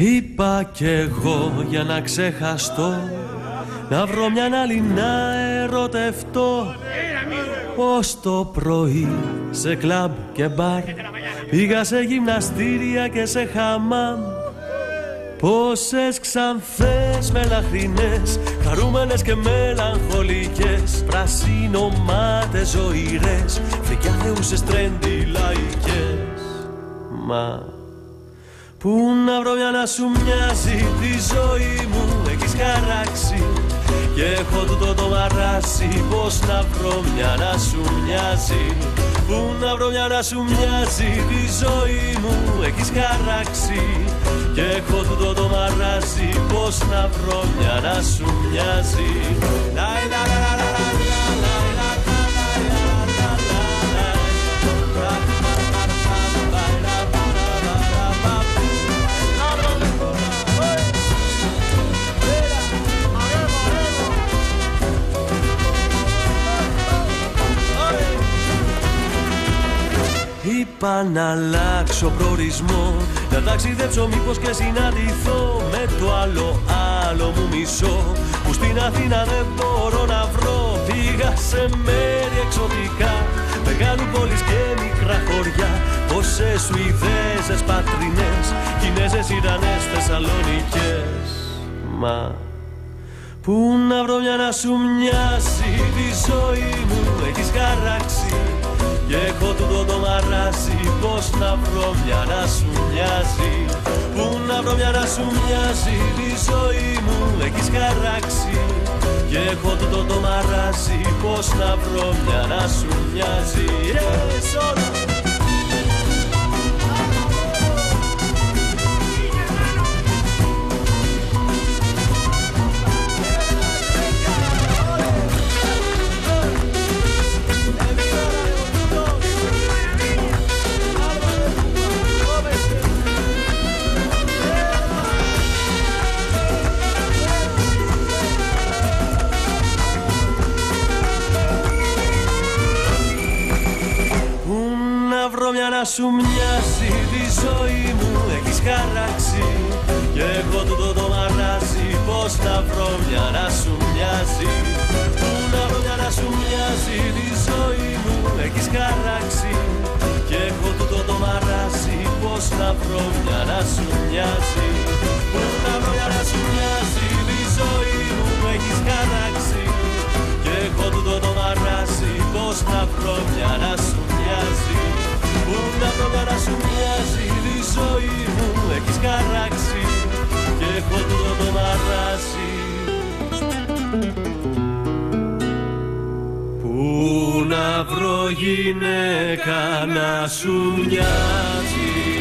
Είπα κι εγώ για να ξεχαστώ, να βρω μια άλλη να ερωτευτώ. Ως το πρωί σε κλαμπ και μπαρ, πήγα σε γυμναστήρια και σε χαμάμ. Πόσες ξανθές μελαχρινές, χαρούμενες και μελαγχολικές, πρασινομάτες ζωηρές, φρικιά θεούσες τρέντι λαϊκές. Μα πού να βρω μια να σου μοιάζει, τη ζωή μου έχεις χαράξει και έχω τούτο το μαράσι. Πώς να βρω μια να σου μοιάζει, πού να βρω μια να σου μοιάζει, τη ζωή μου έχεις χαράξει και έχω τούτο το μαράσι. Πώς να βρω μια να σου μοιάζει. Είπα να αλλάξω προορισμό, να ταξιδέψω μήπως και συναντηθώ με το άλλο μου μισό, που στην Αθήνα δεν μπορώ να βρω. Πήγα σε μέρη εξωτικά, μεγάλου πόλεις και μικρά χωριά, πόσες Σουηδέζες πατρινές, Κινέζες, Ιρανές, Θεσσαλονικές. Μα πού να βρω μια να σου μοιάζει, τη ζωή μου έχεις χαράξει και έχω τούτο το μαράσι. Πώς να βρω μια να σου μοιάζει, πού να βρω μια να σου μοιάζει, τη ζωή μου έχεις χαράξει και έχω τούτο το μαράσι. Πώς να βρω μια να σου μοιάζει. Να σου μοιάζει, τη ζωή μου έχεις χαράξει και έχω τούτο το μαράσι. Πώς να βρω μια να σου μοιάζει, πού να βρω μια να σου μοιάζει, τη ζωή μου έχεις χαράξει και έχω τούτο το μαράσι. Πώς να βρω μια να σου μοιάζει, πού να βρω μια να σου μοιάζει, τη ζωή μου έχεις χαράξει και έχω τούτο το μαράσι. Πώς να βρω μια να σου μοιάζει, πού να βρω μια να σου μοιάζει, τη ζωή μου έχεις χαράξει και έχω τούτο το μαράσι. Πού να βρω γυναίκα να σου μοιάζει.